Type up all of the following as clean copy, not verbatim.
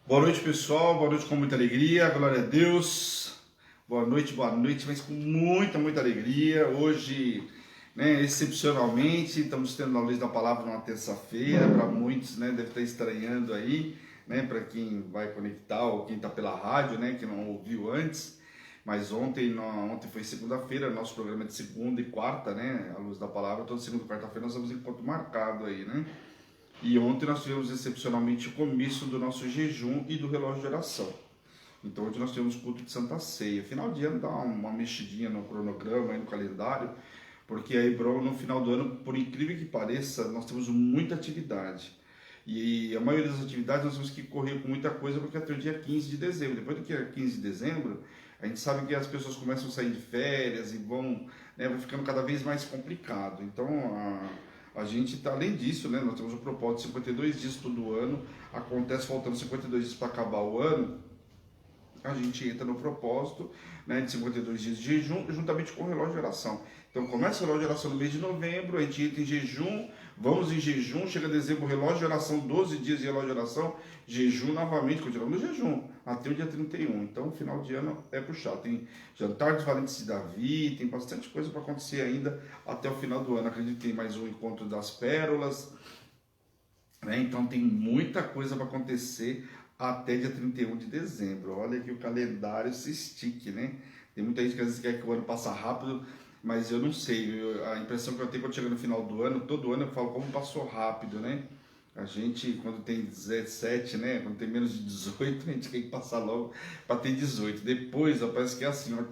Boa noite, pessoal. Boa noite com muita alegria. Glória a Deus. Boa noite, mas com muita alegria. Hoje, excepcionalmente, estamos tendo a luz da palavra numa terça-feira. Para muitos, deve estar estranhando aí, para quem vai conectar ou quem está pela rádio, que não ouviu antes. Mas ontem foi segunda-feira, nosso programa é de segunda e quarta, a luz da palavra. Toda segunda e quarta-feira nós temos encontro marcado aí, E ontem nós tivemos excepcionalmente o começo do nosso jejum e do relógio de oração. Então hoje nós tivemos culto de Santa Ceia. Final de ano dá uma mexidinha no cronograma, no calendário, porque a Hebron no final do ano, por incrível que pareça, nós temos muita atividade. E a maioria das atividades nós temos que correr com muita coisa, porque até o dia 15 de dezembro. Depois do que é 15 de dezembro, a gente sabe que as pessoas começam a sair de férias e vai ficando cada vez mais complicado. Então a gente está, além disso, nós temos o propósito de 52 dias todo ano, acontece faltando 52 dias para acabar o ano, a gente entra no propósito de 52 dias de jejum, juntamente com o relógio de oração. Então começa o relógio de oração no mês de novembro, a gente entra em jejum, vamos em jejum, chega dezembro, relógio de oração, 12 dias de relógio de oração, jejum novamente, continuamos no jejum, até o dia 31. Então o final de ano é puxado, tem jantar dos valentes de Davi, tem bastante coisa para acontecer ainda até o final do ano. Acredito que tem mais um encontro das pérolas, então tem muita coisa para acontecer até dia 31 de dezembro. Olha que o calendário se estique, Tem muita gente que às vezes quer que o ano passe rápido, mas eu não sei. A impressão que eu tenho quando chega no final do ano, todo ano eu falo como passou rápido, A gente, quando tem 17, quando tem menos de 18, a gente quer passar logo para ter 18. Depois, parece que é assim, ó,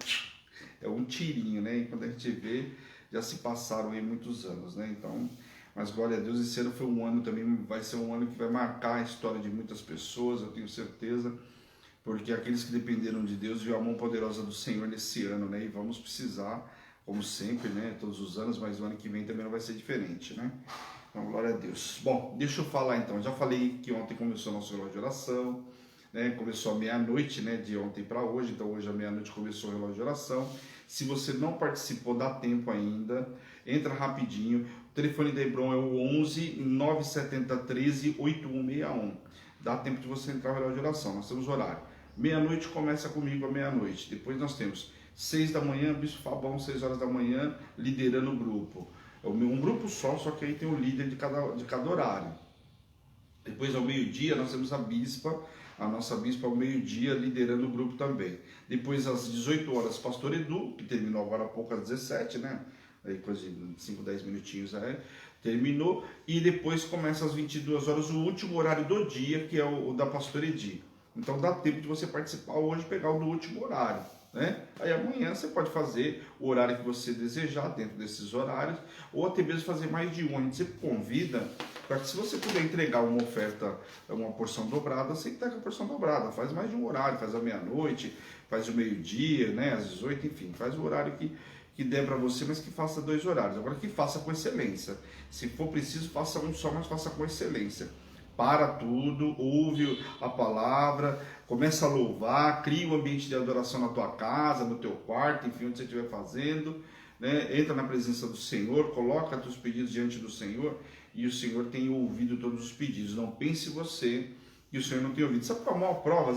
é um tirinho, E quando a gente vê, já se passaram aí muitos anos, Então, mas glória a Deus, esse ano foi um ano também, vai ser um ano que vai marcar a história de muitas pessoas, eu tenho certeza, porque aqueles que dependeram de Deus viram a mão poderosa do Senhor nesse ano, E vamos precisar, como sempre, todos os anos, mas o ano que vem também não vai ser diferente, Então, glória a Deus. Bom, deixa eu falar então, já falei que ontem começou o nosso relógio de oração, começou à meia-noite, de ontem para hoje, então hoje à meia-noite começou o relógio de oração. Se você não participou, dá tempo ainda, entra rapidinho. O telefone da Hebron é o 11 970 13 8161. Dá tempo de você entrar no relógio de oração, nós temos horário. Meia-noite começa comigo à meia-noite, depois nós temos 6 da manhã, Bispo Fabão, 6 horas da manhã, liderando o grupo. É um grupo só que aí tem o líder de cada horário. Depois ao meio-dia nós temos a nossa bispa ao meio-dia liderando o grupo também. Depois às 18 horas, pastor Edu, que terminou agora há pouco às 17, Aí coisa de 5, 10 minutinhos terminou. E depois começa às 22 horas o último horário do dia, que é o da pastor Edi. Então dá tempo de você participar hoje, pegar o do último horário. Aí amanhã você pode fazer o horário que você desejar dentro desses horários, ou até mesmo fazer mais de um. A gente sempre convida para que, se você puder entregar uma oferta, uma porção dobrada, você entrega a porção dobrada, faz mais de um horário, faz à meia-noite, faz o meio-dia, às 18, enfim, faz o horário que der para você, mas que faça 2 horários. Agora que faça com excelência. Se for preciso, faça um só, mas faça com excelência. Para tudo, ouve a palavra, começa a louvar, cria um ambiente de adoração na tua casa, no teu quarto, enfim, onde você estiver fazendo, Entra na presença do Senhor, coloca teus pedidos diante do Senhor, e o Senhor tem ouvido todos os pedidos. Não pense você que o Senhor não tem ouvido. Sabe qual é a maior prova?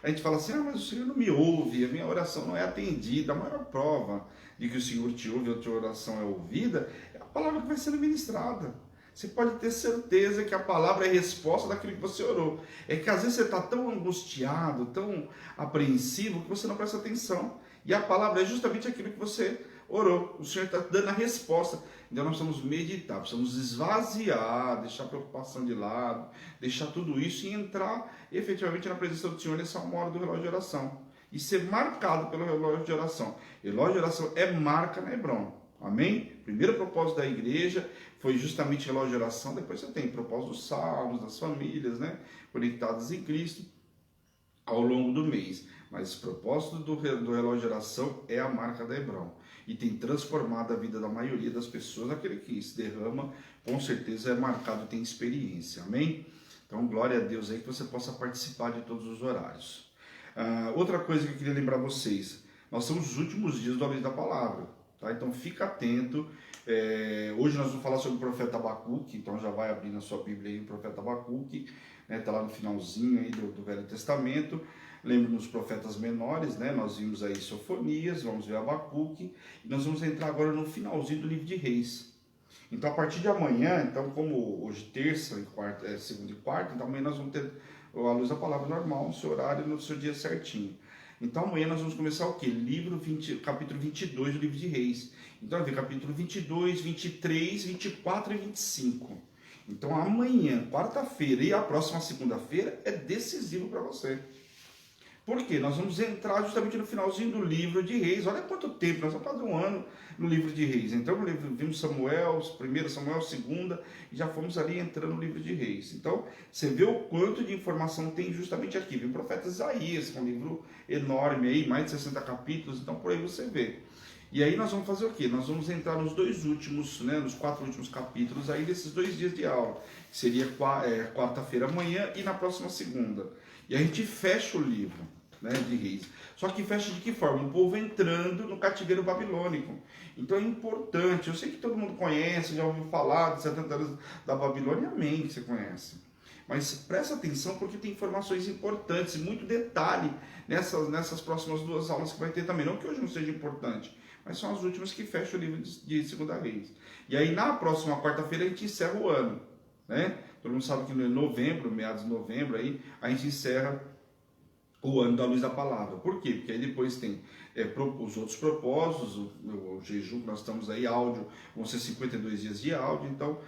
A gente fala assim, mas o Senhor não me ouve, a minha oração não é atendida. A maior prova de que o Senhor te ouve, a tua oração é ouvida, é a palavra que vai sendo ministrada. Você pode ter certeza que a palavra é a resposta daquilo que você orou. É que às vezes você está tão angustiado, tão apreensivo, que você não presta atenção. E a palavra é justamente aquilo que você orou. O Senhor está dando a resposta. Então nós precisamos meditar, precisamos esvaziar, deixar a preocupação de lado, deixar tudo isso e entrar efetivamente na presença do Senhor nessa hora do relógio de oração. E ser marcado pelo relógio de oração. Relógio de oração é marca na Hebron. Amém? Primeiro propósito da igreja foi justamente relógio de oração. Depois você tem propósito dos salmos, das famílias, conectadas em Cristo ao longo do mês. Mas o propósito do relógio de oração é a marca da Hebron. E tem transformado a vida da maioria das pessoas. Aquele que se derrama, com certeza é marcado e tem experiência. Amém? Então, glória a Deus aí que você possa participar de todos os horários. Outra coisa que eu queria lembrar vocês. Nós somos os últimos dias do Mês da Palavra. Tá? Então fica atento, Hoje nós vamos falar sobre o profeta Abacuque, então já vai abrir na sua Bíblia aí o profeta Abacuque, né? Tá lá no finalzinho aí do Velho Testamento. Lembra nos profetas menores, né? Nós vimos aí Sofonias, vamos ver Abacuque, e nós vamos entrar agora no finalzinho do livro de Reis. Então a partir de amanhã, então como hoje terça e quarta, segunda e quarta, então amanhã nós vamos ter a luz da palavra normal, no seu horário, no seu dia certinho. Então amanhã nós vamos começar o quê? Capítulo 22 do livro de Reis. Então vai ver capítulo 22, 23, 24 e 25. Então amanhã, quarta-feira e a próxima segunda-feira é decisivo para você. Por quê? Nós vamos entrar justamente no finalzinho do livro de Reis. Olha quanto tempo, nós vamos fazer um ano no livro de Reis. Então, vimos Samuel, 1 Samuel, 2, e já fomos ali entrando no livro de Reis. Então, você vê o quanto de informação tem justamente aqui. Viu o profeta Isaías, que é um livro enorme aí, mais de 60 capítulos, então por aí você vê. E aí nós vamos fazer o quê? Nós vamos entrar nos dois últimos, né, nos 4 últimos capítulos aí desses 2 dias de aula, que seria quarta-feira amanhã e na próxima segunda. E a gente fecha o livro, né, de Reis. Só que fecha de que forma? O povo entrando no cativeiro babilônico. Então é importante, eu sei que todo mundo conhece, já ouviu falar de 70 anos da Babilônia, amém que você conhece. Mas presta atenção porque tem informações importantes, muito detalhe nessas próximas 2 aulas que vai ter também. Não que hoje não seja importante, mas são as últimas que fecham o livro de Segunda Reis. E aí na próxima quarta-feira a gente encerra o ano, né? Todo mundo sabe que em novembro, meados de novembro, aí, a gente encerra o ano da luz da palavra. Por quê? Porque aí depois tem os outros propósitos, o jejum que nós estamos aí, áudio, vão ser 52 dias de áudio, então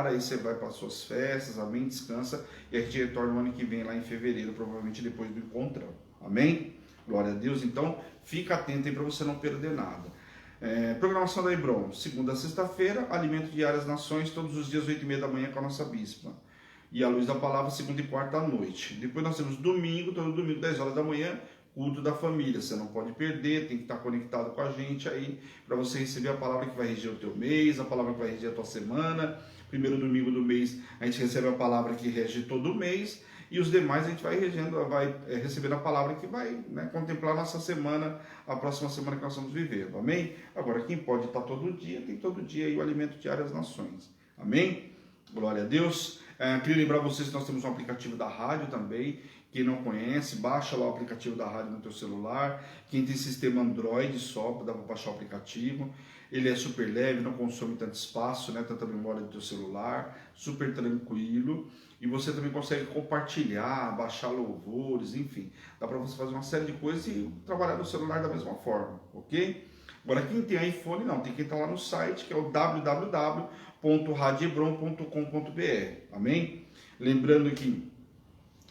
aí você vai para as suas festas, amém, descansa, e a gente retorna no ano que vem, lá em fevereiro, provavelmente depois do encontrão, amém? Glória a Deus, então fica atento aí para você não perder nada. Programação da Hebron, segunda a sexta-feira, alimento diário às nações, todos os dias 8h30 da manhã com a nossa bispa. E a luz da palavra, segunda e quarta à noite. Depois nós temos domingo, todo domingo, 10 horas da manhã, culto da família. Você não pode perder, tem que estar conectado com a gente aí, para você receber a palavra que vai reger o teu mês, a palavra que vai reger a tua semana. Primeiro domingo do mês, a gente recebe a palavra que rege todo o mês, e os demais a gente vai recebendo a palavra que vai, né, contemplar a nossa semana, a próxima semana que nós estamos vivendo, amém? Agora, quem pode estar todo dia, tem todo dia aí o alimento diário às nações, amém? Glória a Deus. Queria lembrar vocês que nós temos um aplicativo da rádio também. Quem não conhece, baixa lá o aplicativo da rádio no teu celular. Quem tem sistema Android só, dá para baixar o aplicativo. Ele é super leve, não consome tanto espaço, né, tanta memória do teu celular, super tranquilo. E você também consegue compartilhar, baixar louvores, enfim. Dá para você fazer uma série de coisas e trabalhar no celular da mesma forma, ok? Agora, quem tem iPhone, não, tem que entrar lá no site, que é o www.radiobron.com.br, amém? Lembrando que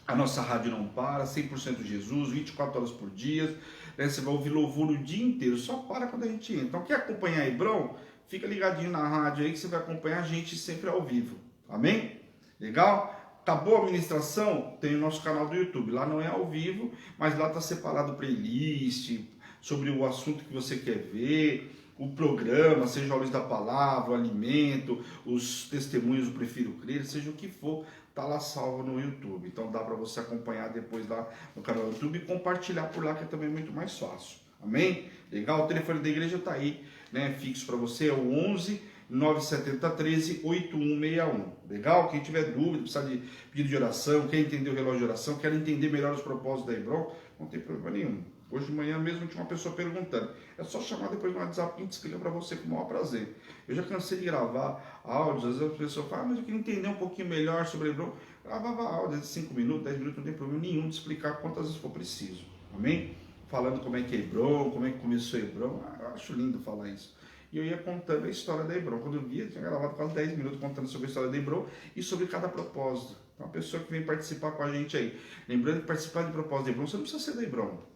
a nossa rádio não para, 100% Jesus, 24 horas por dia, né? Você vai ouvir louvor o dia inteiro, só para quando a gente entra. Então, quer acompanhar a Hebron? Fica ligadinho na rádio aí que você vai acompanhar a gente sempre ao vivo, amém? Legal? Acabou a ministração? Tem o nosso canal do YouTube, lá não é ao vivo, mas lá está separado playlist, sobre o assunto que você quer ver, o programa, seja a luz da palavra, o alimento, os testemunhos, o prefiro crer, seja o que for, tá lá salvo no YouTube. Então dá para você acompanhar depois lá no canal do YouTube e compartilhar por lá, que é também muito mais fácil. Amém? Legal? O telefone da igreja tá aí, né, fixo para você, é o 11 970 13 8161. Legal? Quem tiver dúvida, precisar de pedido de oração, quer entender o relógio de oração, quer entender melhor os propósitos da Hebron, não tem problema nenhum. Hoje de manhã mesmo tinha uma pessoa perguntando. É só chamar depois no WhatsApp que a gente explica para você com o maior prazer. Eu já cansei de gravar áudios, às vezes a pessoa fala, mas eu queria entender um pouquinho melhor sobre Hebron. Gravava áudio de 5 minutos, 10 minutos, não tem problema nenhum de explicar quantas vezes for preciso. Amém? Falando como é que é Hebron, como é que começou Hebron. Eu acho lindo falar isso. E eu ia contando a história da Hebron. Quando eu via, eu tinha gravado quase 10 minutos contando sobre a história da Hebron e sobre cada propósito. Então, a pessoa que vem participar com a gente aí. Lembrando que participar de propósito da Hebron, você não precisa ser da Hebron.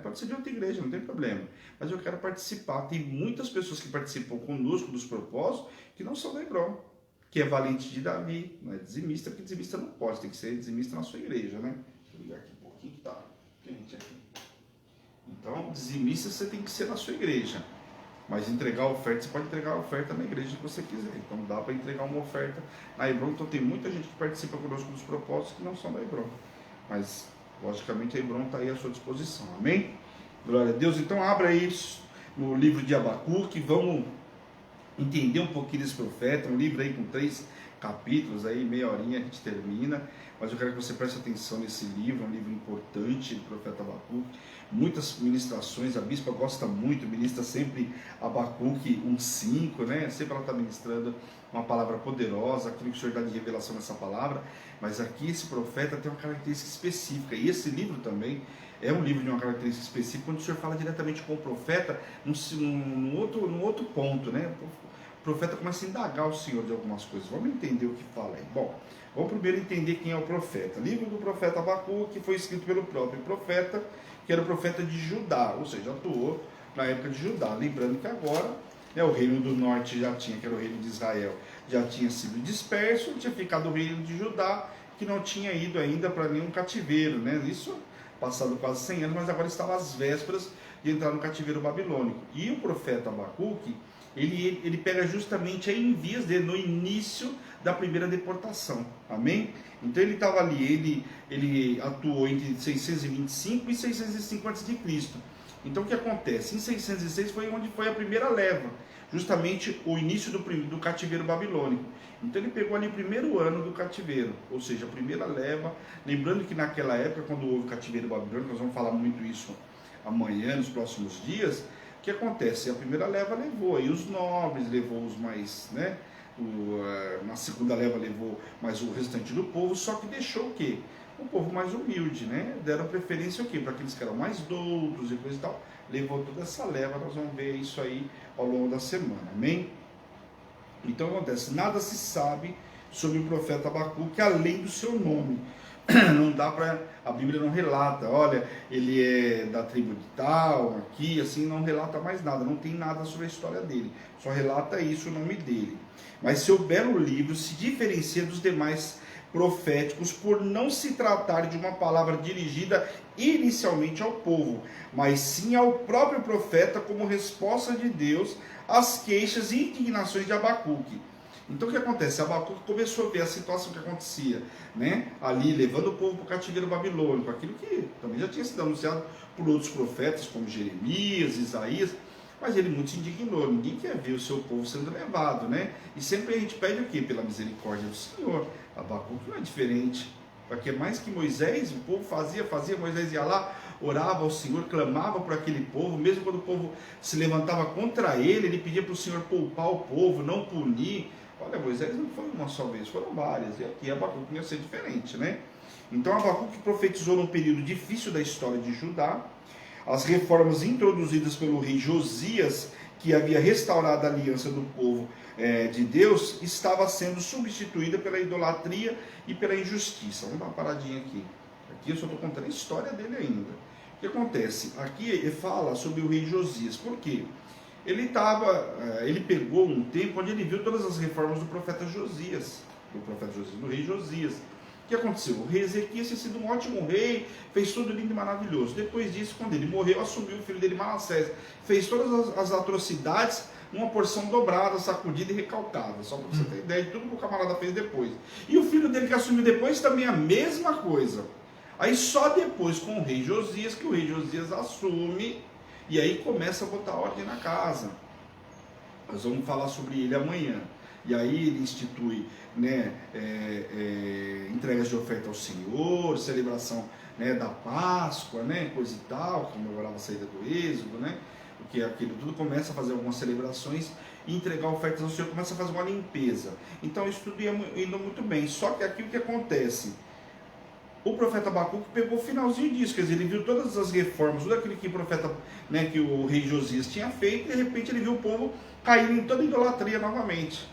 Pode ser de outra igreja, não tem problema. Mas eu quero participar. Tem muitas pessoas que participam conosco dos propósitos que não são da Hebron. Que é valente de Davi, não é dizimista, porque dizimista não pode, tem que ser dizimista na sua igreja, né? Deixa eu ligar aqui um pouquinho que tá quente aqui. Então, dizimista você tem que ser na sua igreja. Mas entregar a oferta, você pode entregar a oferta na igreja que você quiser. Então dá para entregar uma oferta na Hebron. Então tem muita gente que participa conosco dos propósitos que não são da Hebron. Mas, logicamente, a Hebron está aí à sua disposição. Amém? Glória a Deus. Então abra aí no livro de Abacuque. Vamos entender um pouquinho desse profeta, um livro aí com 3 capítulos, aí meia horinha a gente termina, mas eu quero que você preste atenção nesse livro, é um livro importante do profeta Abacuque, muitas ministrações, a bispa gosta muito, ministra sempre Abacuque 1:5, né? Sempre ela está ministrando uma palavra poderosa, aquilo que o Senhor dá de revelação nessa palavra, mas aqui esse profeta tem uma característica específica, e esse livro também é um livro de uma característica específica, quando o Senhor fala diretamente com o profeta, num outro ponto, né? O profeta começa a indagar o Senhor de algumas coisas. Vamos entender o que fala aí. Bom, vamos primeiro entender quem é o profeta. Livro do profeta Abacuque, que foi escrito pelo próprio profeta, que era o profeta de Judá, ou seja, atuou na época de Judá. Lembrando que agora, né, o reino do norte já tinha, que era o reino de Israel, já tinha sido disperso, tinha ficado o reino de Judá, que não tinha ido ainda para nenhum cativeiro, né? Isso passado quase 100 anos, mas agora estava às vésperas de entrar no cativeiro babilônico. E o profeta Abacuque, ele pega justamente aí em vias dele, no início da primeira deportação, amém? Então ele estava ali, ele atuou entre 625 e 605 a.C. Então o que acontece? Em 606 foi onde foi a primeira leva, justamente o início do cativeiro babilônico. Então ele pegou ali o primeiro ano do cativeiro, ou seja, a primeira leva, lembrando que naquela época, quando houve o cativeiro babilônico, nós vamos falar muito isso amanhã, nos próximos dias. O que acontece? A primeira leva levou aí os nobres, levou os mais, né? Na segunda leva levou mais o restante do povo, só que deixou o quê? O povo mais humilde, né? Deram preferência o quê? Para aqueles que eram mais doutos e coisa e tal. Levou toda essa leva, nós vamos ver isso aí ao longo da semana, amém? Então acontece, nada se sabe sobre o profeta Abacuque além do seu nome. Não dá para, a Bíblia não relata, olha, ele é da tribo de tal, aqui, assim, não relata mais nada, não tem nada sobre a história dele, só relata isso, o nome dele. Mas seu belo livro se diferencia dos demais proféticos por não se tratar de uma palavra dirigida inicialmente ao povo, mas sim ao próprio profeta como resposta de Deus às queixas e indignações de Abacuque. Então o que acontece? Abacuque começou a ver a situação que acontecia, né? Ali levando o povo para o cativeiro babilônico, aquilo que também já tinha sido anunciado por outros profetas, como Jeremias, Isaías, mas ele muito se indignou. Ninguém quer ver o seu povo sendo levado, né? E sempre a gente pede o quê? Pela misericórdia do Senhor. Abacuque não é diferente. Porque mais que Moisés, o povo fazia, Moisés ia lá, orava ao Senhor, clamava por aquele povo, mesmo quando o povo se levantava contra ele, ele pedia para o Senhor poupar o povo, não punir. Olha, Moisés não foi uma só vez, foram várias, e aqui Abacuque ia ser diferente, né? Então Abacuque profetizou num período difícil da história de Judá, as reformas introduzidas pelo rei Josias, que havia restaurado a aliança do povo de Deus, estava sendo substituída pela idolatria e pela injustiça. Vamos dar uma paradinha aqui. Aqui eu só estou contando a história dele ainda. O que acontece? Aqui ele fala sobre o rei Josias. Por quê? Ele pegou um tempo onde ele viu todas as reformas do profeta Josias, do rei Josias. O que aconteceu? O rei Ezequias tinha sido um ótimo rei, fez tudo lindo e maravilhoso. Depois disso, quando ele morreu, assumiu o filho dele, Manassés. Fez todas as atrocidades, uma porção dobrada, sacudida e recalcada. Só para você ter ideia de tudo que o camarada fez depois. E o filho dele que assumiu depois também a mesma coisa. Aí só depois com o rei Josias, que o rei Josias assume, e aí começa a botar ordem na casa. Nós vamos falar sobre ele amanhã. E aí ele institui, né, entregas de oferta ao Senhor, celebração, né, da Páscoa, né, coisa e tal, comemorava a saída do Êxodo, né, porque aquilo tudo começa a fazer algumas celebrações e entregar ofertas ao Senhor, começa a fazer uma limpeza. Então isso tudo ia indo muito bem, só que aqui o que acontece? O profeta Abacuque pegou o finalzinho disso, quer dizer, ele viu todas as reformas, tudo aquilo que o profeta, né, que o rei Josias tinha feito, e de repente ele viu o povo caindo em toda idolatria novamente.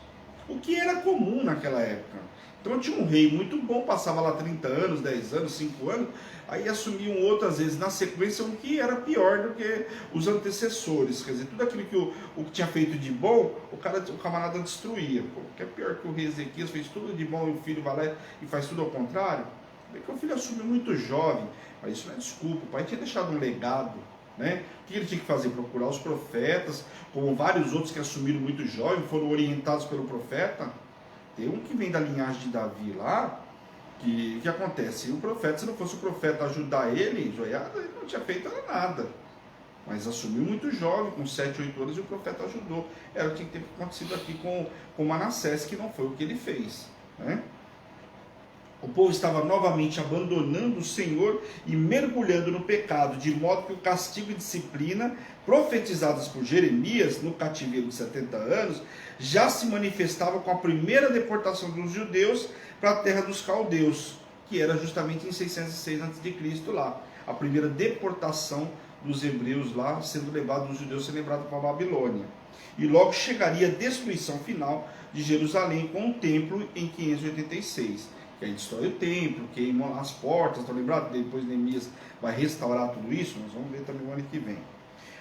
O que era comum naquela época. Então tinha um rei muito bom, passava lá 30 anos, 10 anos, 5 anos, aí assumiam outras vezes na sequência o que era pior do que os antecessores. Quer dizer, tudo aquilo que o que tinha feito de bom, o camarada destruía. Pô, que é pior que o rei Ezequias fez tudo de bom e o filho vai lá e faz tudo ao contrário. Porque o filho assumiu muito jovem, mas isso não é desculpa. O pai tinha deixado um legado. Né? O que ele tinha que fazer? Procurar os profetas, como vários outros que assumiram muito jovem, foram orientados pelo profeta. Tem um que vem da linhagem de Davi lá, que acontece? O profeta, se não fosse o profeta ajudar ele, ele não tinha feito nada. mas assumiu muito jovem, com 7, 8 anos, e o profeta ajudou. Era o que tinha que ter acontecido aqui com Manassés, que não foi o que ele fez, né? O povo estava novamente abandonando o Senhor e mergulhando no pecado, de modo que o castigo e disciplina profetizadas por Jeremias no cativeiro de 70 anos já se manifestava com a primeira deportação dos judeus para a terra dos caldeus, que era justamente em 606 a.C. lá. A primeira deportação dos hebreus lá, sendo levados, os judeus sendo levados para a Babilônia. E logo chegaria a destruição final de Jerusalém com o templo em 586. Que aí destrói o templo, queimam as portas, estão lembrados? Depois Neemias vai restaurar tudo isso, nós vamos ver também o ano que vem.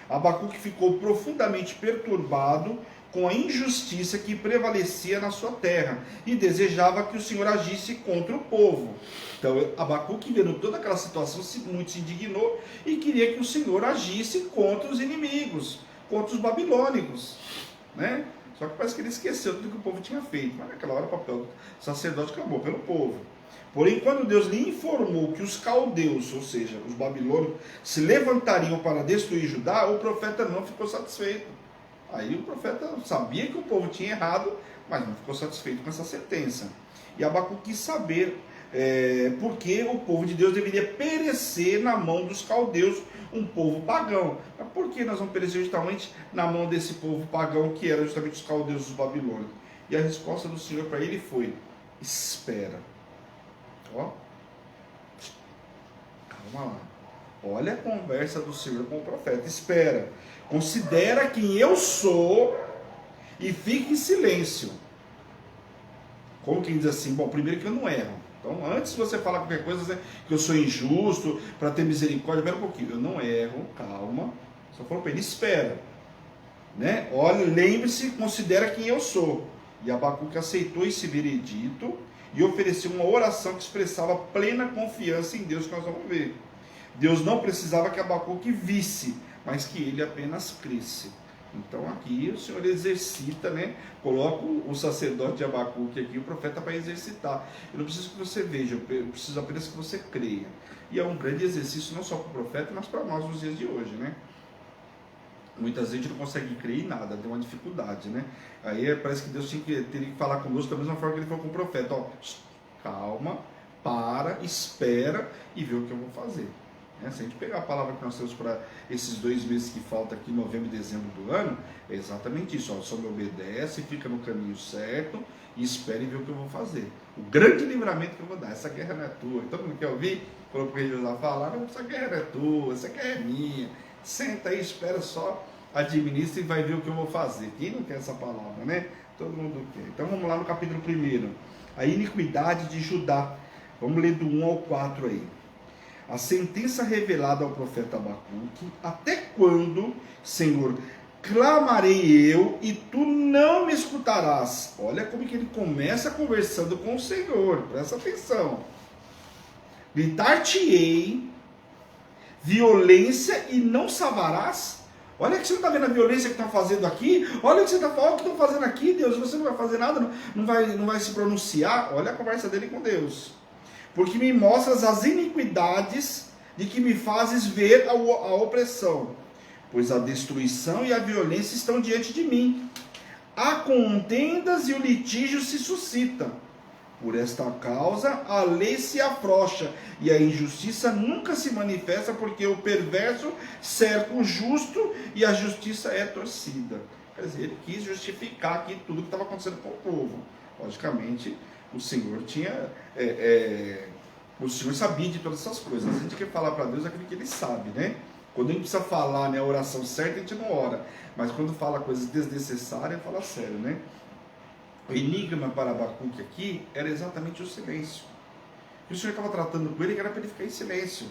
Abacuque ficou profundamente perturbado com a injustiça que prevalecia na sua terra e desejava que o Senhor agisse contra o povo. Então Abacuque, vendo toda aquela situação, muito se indignou e queria que o Senhor agisse contra os inimigos, contra os babilônicos, né? Só que parece que ele esqueceu tudo que o povo tinha feito. Mas naquela hora o papel do sacerdote acabou pelo povo. Porém, quando Deus lhe informou que os caldeus, ou seja, os babilônicos, se levantariam para destruir Judá, o profeta não ficou satisfeito. Aí o profeta sabia que o povo tinha errado, mas não ficou satisfeito com essa sentença. E Abacuque quis saber por que o povo de Deus deveria perecer na mão dos caldeus, um povo pagão. Mas por que nós vamos perecer justamente na mão desse povo pagão, que era justamente os caldeus dos babilônicos? E a resposta do Senhor para ele foi: espera. Ó, calma lá. Olha a conversa do Senhor com o profeta. Espera. Considera quem eu sou e fique em silêncio. Como quem diz assim, bom, primeiro que eu não erro. Então, antes de você falar qualquer coisa, né, que eu sou injusto, para ter misericórdia, espera um pouquinho. Eu não erro, calma. Só falou para ele, espera. Né? Olha, lembre-se, considera quem eu sou. E Abacuque aceitou esse veredito e ofereceu uma oração que expressava plena confiança em Deus, que nós vamos ver. Deus não precisava que Abacuque visse, mas que ele apenas cresce. Então aqui o Senhor exercita, né? Coloca o sacerdote de Abacuque aqui, o profeta, para exercitar. Eu não preciso que você veja, eu preciso apenas que você creia. E é um grande exercício não só para o profeta, mas para nós nos dias de hoje, né? Muitas vezes a gente não consegue crer em nada, tem uma dificuldade, né? Aí parece que Deus teria que falar conosco da mesma forma que ele falou com o profeta. Ó, calma, para, espera e vê o que eu vou fazer. Se a gente pegar a palavra que nós temos para esses 2 meses que faltam aqui, novembro e dezembro do ano, é exatamente isso. Ó, só me obedece, fica no caminho certo e espere ver o que eu vou fazer. O grande livramento que eu vou dar. Essa guerra não é tua. Todo mundo quer ouvir? Falou para o rei Josafá falar, não, essa guerra não é tua, essa guerra é minha. Senta aí, espera só, administra e vai ver o que eu vou fazer. Quem não quer essa palavra, né? Todo mundo quer. Então vamos lá no capítulo 1. A iniquidade de Judá. Vamos ler do 1 ao 4 aí. A sentença revelada ao profeta Abacuque: até quando, Senhor, clamarei eu e tu não me escutarás? Olha como que ele começa conversando com o Senhor, presta atenção. Gritar-te-ei violência e não salvarás? Olha que você não está vendo a violência que estão fazendo aqui? Olha o que você está falando, o que estão fazendo aqui, Deus, você não vai fazer nada, não vai se pronunciar? Olha a conversa dele com Deus. Porque me mostras as iniquidades de que me fazes ver a opressão, pois a destruição e a violência estão diante de mim. Há contendas e o litígio se suscita. Por esta causa a lei se afrouxa e a injustiça nunca se manifesta, porque o perverso cerca o justo e a justiça é torcida. Quer dizer, ele quis justificar aqui tudo que estava acontecendo com o povo. Logicamente, o Senhor tinha... o Senhor sabia de todas essas coisas. A gente quer falar para Deus aquilo que Ele sabe, né? Quando a gente precisa falar, né, a oração certa, a gente não ora. Mas quando fala coisas desnecessárias, fala sério, né? O enigma para Abacuque aqui era exatamente o silêncio. O Senhor estava tratando com ele, que era para ele ficar em silêncio.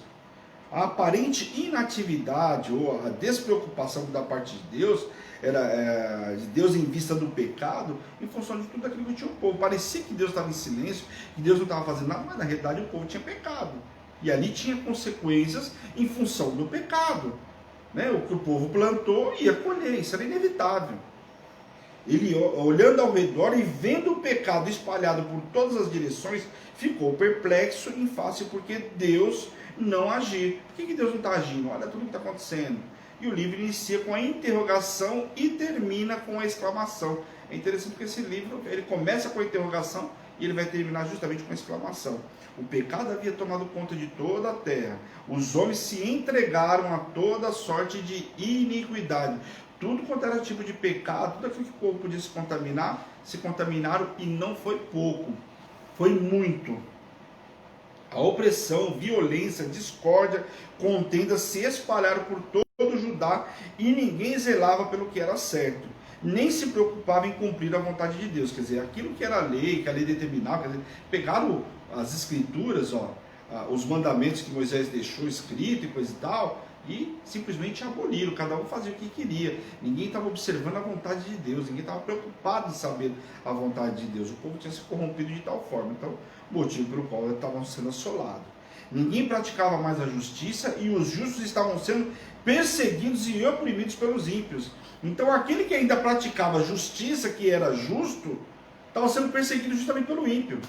A aparente inatividade ou a despreocupação da parte de Deus era de Deus em vista do pecado, em função de tudo aquilo que tinha o povo. Parecia que Deus estava em silêncio, que Deus não estava fazendo nada, mas na realidade o povo tinha pecado. E ali tinha consequências em função do pecado. Né? O que o povo plantou ia colher, isso era inevitável. Ele, olhando ao redor e vendo o pecado espalhado por todas as direções, ficou perplexo em face porque Deus não agir. Por que Deus não está agindo? Olha tudo que está acontecendo. E o livro inicia com a interrogação e termina com a exclamação. É interessante porque esse livro, ele começa com a interrogação e ele vai terminar justamente com a exclamação. O pecado havia tomado conta de toda a terra. Os homens se entregaram a toda sorte de iniquidade. Tudo quanto era tipo de pecado, tudo aquilo que o povo podia se contaminaram, e não foi pouco, foi muito. A opressão, violência, discórdia, contenda se espalharam por todo Judá, e ninguém zelava pelo que era certo, nem se preocupava em cumprir a vontade de Deus. Quer dizer, aquilo que era a lei, que a lei determinava, quer dizer, pegaram as escrituras, os mandamentos que Moisés deixou escrito e coisa e tal, e simplesmente aboliram, cada um fazia o que queria. Ninguém estava observando a vontade de Deus, ninguém estava preocupado em saber a vontade de Deus. O povo tinha se corrompido de tal forma, então, motivo pelo qual eles estavam sendo assolados. Ninguém praticava mais a justiça, e os justos estavam sendo perseguidos e oprimidos pelos ímpios. Então aquele que ainda praticava justiça, que era justo, estava sendo perseguido justamente pelo ímpio.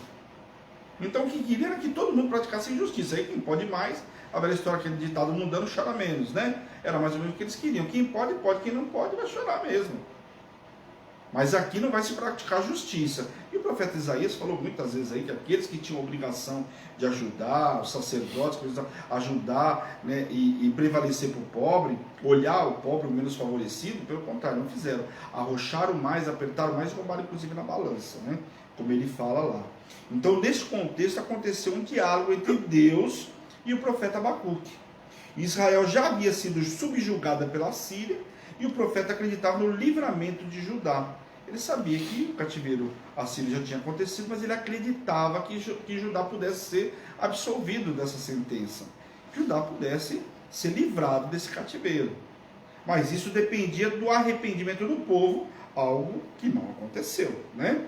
Então o que queria era que todo mundo praticasse injustiça. Aí quem pode mais, a velha história, aquele ditado, mundano chora menos, né? Era mais ou menos o que eles queriam. Quem pode, pode. Quem não pode, vai chorar mesmo. Mas aqui não vai se praticar justiça. E o profeta Isaías falou muitas vezes aí que aqueles que tinham a obrigação de ajudar, os sacerdotes, ajudar, né, e prevalecer para o pobre, olhar o pobre, o menos favorecido, pelo contrário, não fizeram. Arrocharam mais, apertaram mais e roubaram inclusive na balança, né? Como ele fala lá. Então, nesse contexto, aconteceu um diálogo entre Deus e o profeta Abacuque. Israel já havia sido subjugada pela Síria, e o profeta acreditava no livramento de Judá. Ele sabia que o cativeiro assírio já tinha acontecido, mas ele acreditava que Judá pudesse ser absolvido dessa sentença, que Judá pudesse ser livrado desse cativeiro. Mas isso dependia do arrependimento do povo, algo que não aconteceu, né?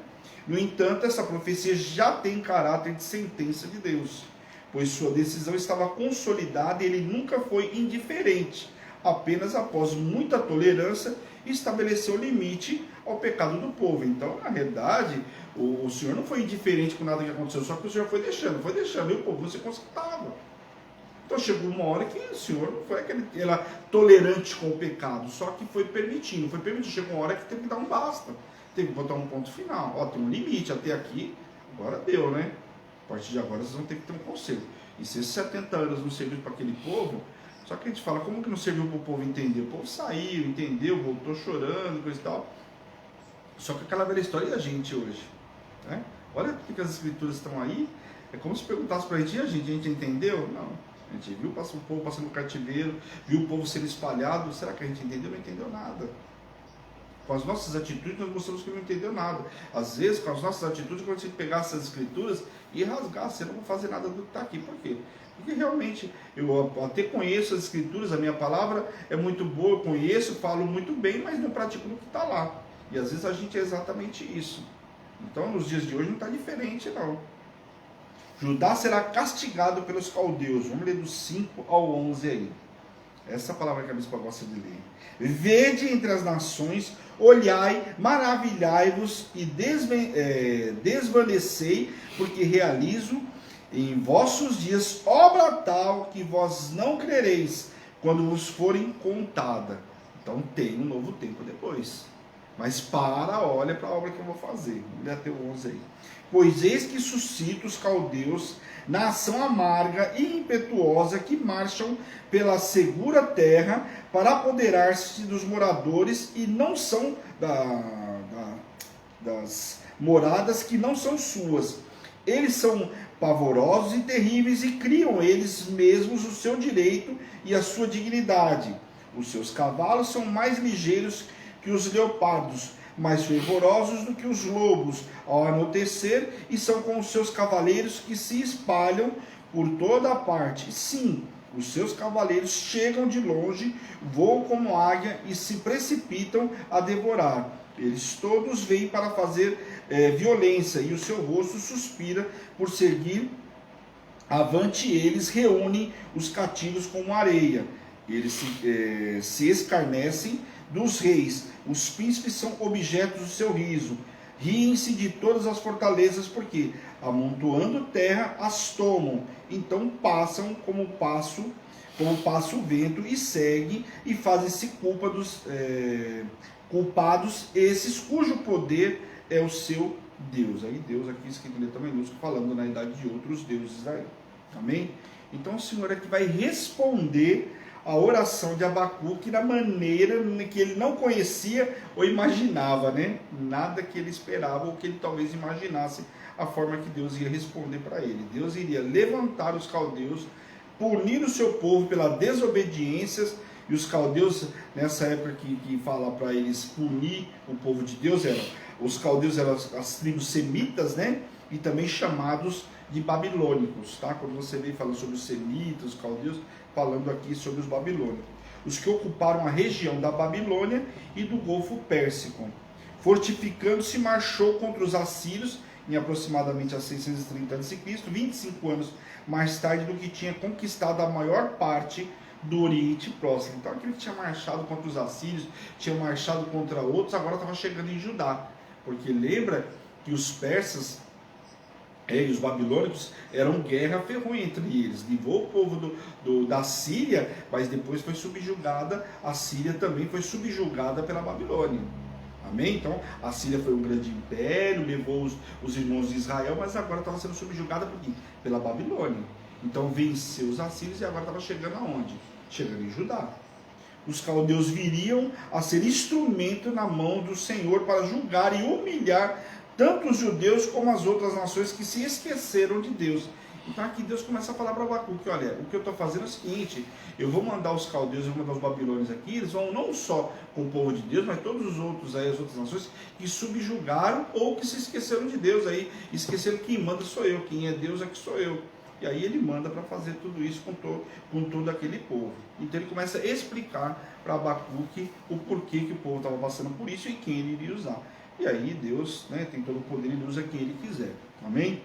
No entanto, essa profecia já tem caráter de sentença de Deus, pois sua decisão estava consolidada e ele nunca foi indiferente. Apenas após muita tolerância, estabeleceu limite ao pecado do povo. Então, na realidade, o Senhor não foi indiferente com nada que aconteceu, só que o Senhor foi deixando, e o povo não se consertava. Então chegou uma hora que o Senhor não foi era tolerante com o pecado, só que foi permitindo, chegou uma hora que teve que dar um basta, teve que botar um ponto final. Tem um limite, até aqui, agora deu, né? A partir de agora vocês vão ter que ter um conselho. E se esses 70 anos não serviram para aquele povo, só que a gente fala, como que não serviu para o povo entender? O povo saiu, entendeu, voltou chorando, coisa e tal. Só que aquela velha história, e a gente hoje? Né? Olha porque as escrituras estão aí, é como se perguntasse para a gente, e a gente entendeu? Não. A gente viu o povo passando no cativeiro, viu o povo sendo espalhado, será que a gente entendeu? Não entendeu nada. Com as nossas atitudes, nós mostramos que não entendeu nada. Às vezes, com as nossas atitudes, quando a gente pegar essas escrituras e rasgar, você não vai fazer nada do que está aqui. Por quê? Porque realmente, eu até conheço as escrituras, a minha palavra é muito boa, eu conheço, falo muito bem, mas não pratico no que está lá. E às vezes a gente é exatamente isso. Então, nos dias de hoje não está diferente, não. Judá será castigado pelos caldeus. Vamos ler do 5 ao 11 aí. Essa palavra que a bispa gosta de ler. Vede entre as nações, olhai, maravilhai-vos e desvanecei, porque realizo em vossos dias obra tal que vós não crereis, quando vos forem contada. Então tem um novo tempo depois. Mas olha para a obra que eu vou fazer. Vamos ler até o 11 aí. Pois eis que suscito os caldeus, nação amarga e impetuosa, que marcham pela segura terra para apoderar-se dos moradores, e não são das moradas que não são suas. Eles são pavorosos e terríveis, e criam eles mesmos o seu direito e a sua dignidade. Os seus cavalos são mais ligeiros que os leopardos, mais fervorosos do que os lobos ao anoitecer, e são com os seus cavaleiros que se espalham por toda a parte. Sim, os seus cavaleiros chegam de longe, voam como águia e se precipitam a devorar. Eles todos vêm para fazer violência, e o seu rosto suspira por seguir avante. Eles reúnem os cativos como areia. Eles se escarnecem dos reis, os príncipes são objetos do seu riso. Riem-se de todas as fortalezas, porque amontoando terra as tomam. Então passam como passa o vento, e seguem e fazem-se culpados esses cujo poder é o seu Deus. Aí Deus aqui escrito em letra minúscula, falando na idade de outros deuses aí. Amém? Então o Senhor é que vai responder a oração de Abacuque da maneira que ele não conhecia ou imaginava, né? Nada que ele esperava ou que ele talvez imaginasse a forma que Deus ia responder para ele. Deus iria levantar os caldeus, punir o seu povo pela desobediência. E os caldeus, nessa época que fala para eles punir o povo de Deus, os caldeus eram as tribos semitas, né? E também chamados de babilônicos, tá? Quando você vem falando sobre os semitas, os caldeus, falando aqui sobre os babilônicos. Os que ocuparam a região da Babilônia e do Golfo Pérsico. Fortificando-se, marchou contra os assírios, em aproximadamente a 630 a.C., 25 anos mais tarde do que tinha conquistado a maior parte do Oriente Próximo. Então aquele que tinha marchado contra os assírios, tinha marchado contra outros, agora estava chegando em Judá. Porque lembra que os persas e os babilônicos eram guerra ferrenha entre eles. Livrou o povo da Síria, mas depois foi subjugada. A Síria também foi subjugada pela Babilônia. Amém? Então a Síria foi um grande império, levou os irmãos de Israel, mas agora estava sendo subjugada por quê? Pela Babilônia. Então venceu os assírios e agora estava chegando aonde? Chegando em Judá. Os caldeus viriam a ser instrumento na mão do Senhor para julgar e humilhar tanto os judeus como as outras nações que se esqueceram de Deus. Então aqui Deus começa a falar para Abacuque, olha, o que eu estou fazendo é o seguinte, eu vou mandar os caldeus, eu vou mandar os babilônios aqui, eles vão não só com o povo de Deus, mas todos os outros aí, as outras nações que subjugaram ou que se esqueceram de Deus aí, esqueceram que quem manda sou eu, quem é Deus é que sou eu. E aí ele manda para fazer tudo isso com todo aquele povo. Então ele começa a explicar para Abacuque o porquê que o povo estava passando por isso e quem ele iria usar. E aí Deus, né, tem todo o poder, ele usa quem ele quiser. Amém?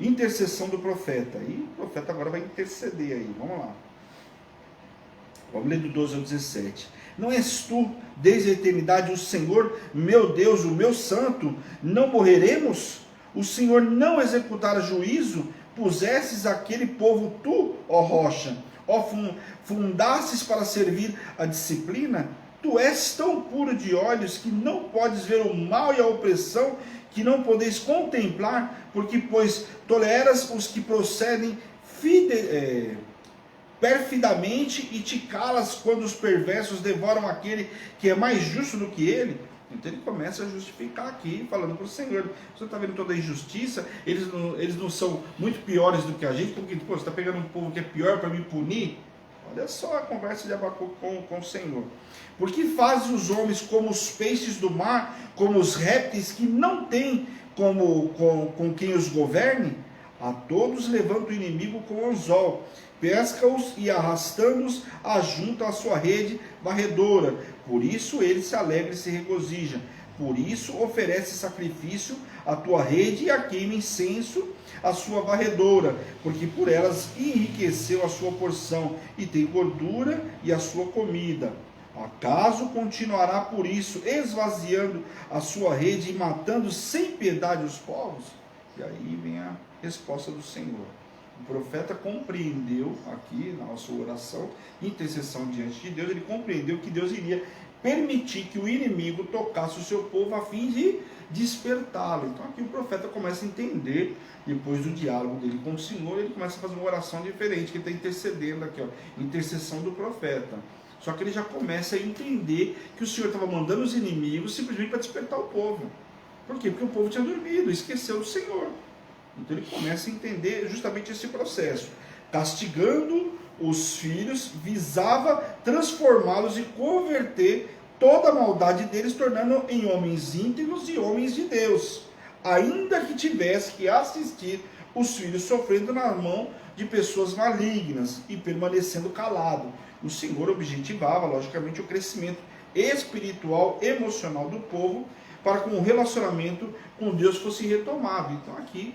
Intercessão do profeta. E o profeta agora vai interceder aí. Vamos lá. Vamos ler do 12 ao 17. Não és tu, desde a eternidade, o Senhor, meu Deus, o meu santo? Não morreremos? O Senhor não executara juízo? Pusesses aquele povo tu, ó rocha, ó fundasses para servir a disciplina? Tu és tão puro de olhos que não podes ver o mal e a opressão, que não podeis contemplar, porque pois toleras os que procedem perfidamente e te calas quando os perversos devoram aquele que é mais justo do que ele. Então ele começa a justificar aqui, falando para o Senhor, você está vendo toda a injustiça, eles não são muito piores do que a gente, porque você está pegando um povo que é pior para me punir? Olha só a conversa de Abacuque com o Senhor. Porque fazes os homens como os peixes do mar, como os répteis que não têm com quem os governe? A todos levanta o inimigo com o anzol, pesca-os e arrastando-os ajunta a sua rede varredora. Por isso ele se alegra e se regozija. Por isso oferece sacrifício à tua rede e a queima incenso à sua varredora, porque por elas enriqueceu a sua porção e tem gordura e a sua comida. Acaso continuará por isso esvaziando a sua rede e matando sem piedade os povos? E aí vem a resposta do Senhor. O profeta compreendeu aqui na sua oração, intercessão diante de Deus, ele compreendeu que Deus iria permitir que o inimigo tocasse o seu povo a fim de despertá-lo. Então aqui o profeta começa a entender, depois do diálogo dele com o Senhor, ele começa a fazer uma oração diferente, que ele está intercedendo aqui, ó, intercessão do profeta. Só que ele já começa a entender que o Senhor estava mandando os inimigos simplesmente para despertar o povo. Por quê? Porque o povo tinha dormido, esqueceu do Senhor. Então ele começa a entender justamente esse processo. Castigando os filhos, visava transformá-los e converter toda a maldade deles, tornando em homens íntegros e homens de Deus, ainda que tivesse que assistir os filhos sofrendo na mão de pessoas malignas e permanecendo calado. O Senhor objetivava, logicamente, o crescimento espiritual, emocional do povo, para que o relacionamento com Deus fosse retomado. Então aqui,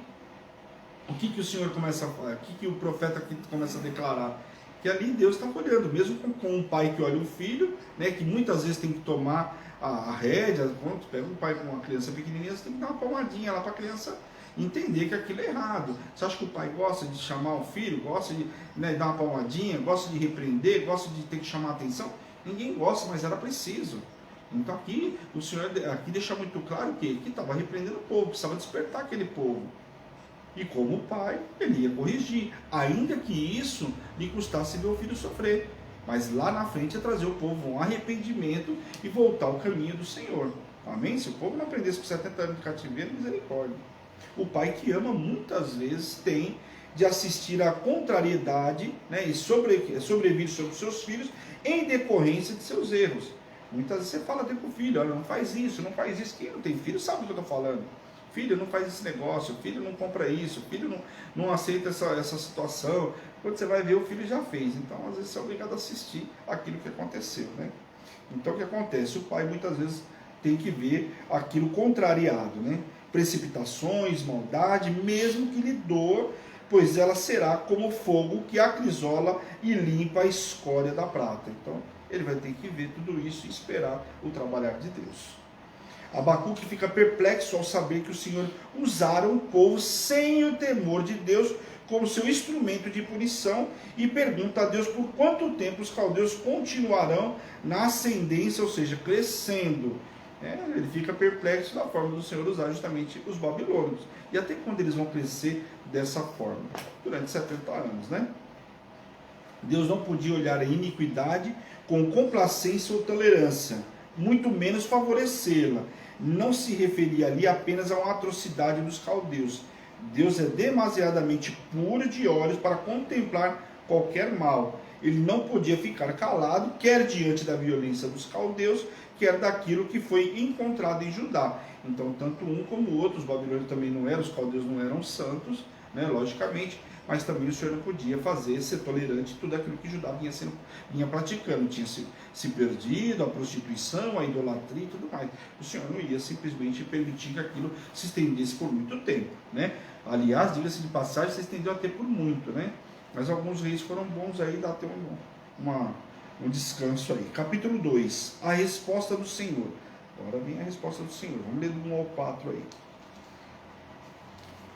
o que o Senhor começa a falar? O que o profeta aqui começa a declarar? que ali Deus está olhando, mesmo com um pai que olha o filho, né, que muitas vezes tem que tomar a rédea. Quando pega um pai com uma criança pequenininha, você tem que dar uma palmadinha lá para a criança entender que aquilo é errado. Você acha que o pai gosta de chamar o filho, gosta de, né, dar uma palmadinha, gosta de repreender, gosta de ter que chamar a atenção? Ninguém gosta, mas era preciso. Então aqui o Senhor aqui deixa muito claro que estava repreendendo o povo, precisava despertar aquele povo. E como pai, ele ia corrigir, ainda que isso lhe custasse ver o filho sofrer. Mas lá na frente ia trazer o povo um arrependimento e voltar ao caminho do Senhor. Amém? Se o povo não aprendesse com 70 anos de cativeiro, misericórdia. O pai que ama muitas vezes tem de assistir à contrariedade, né, e sobrevir sobre os seus filhos em decorrência de seus erros. Muitas vezes você fala até para o filho, olha, não faz isso, não faz isso. Quem não tem filho sabe do que eu estou falando. Filho, não faz esse negócio, filho, não compra isso, filho, não aceita essa situação. Quando você vai ver, o filho já fez. Então, às vezes, você é obrigado a assistir aquilo que aconteceu, né? Então, o que acontece? O pai, muitas vezes, tem que ver aquilo contrariado, né? Precipitações, maldade, mesmo que lhe doa, pois ela será como fogo que acrisola e limpa a escória da prata. Então, ele vai ter que ver tudo isso e esperar o trabalhar de Deus. Abacuque fica perplexo ao saber que o Senhor usara um povo sem o temor de Deus como seu instrumento de punição e pergunta a Deus por quanto tempo os caldeus continuarão na ascendência, ou seja, crescendo. Ele fica perplexo da forma do Senhor usar justamente os babilônios. E até quando eles vão crescer dessa forma? Durante 70 anos, né? Deus não podia olhar a iniquidade com complacência ou tolerância, muito menos favorecê-la. Não se referia ali apenas a uma atrocidade dos caldeus. Deus é demasiadamente puro de olhos para contemplar qualquer mal. Ele não podia ficar calado, quer diante da violência dos caldeus, quer daquilo que foi encontrado em Judá. Então, tanto um como o outro, os babilônios também não eram, os caldeus não eram santos, né, logicamente, mas também o Senhor não podia ser tolerante tudo aquilo que Judá vinha praticando. Tinha se perdido, a prostituição, a idolatria e tudo mais. O Senhor não ia simplesmente permitir que aquilo se estendesse por muito tempo, né? Aliás, diga-se de passagem, se estendeu até por muito, né? Mas alguns reis foram bons aí, dá até um descanso aí. Capítulo 2, a resposta do Senhor. Agora vem a resposta do Senhor. Vamos ler do 1 ao 4 aí.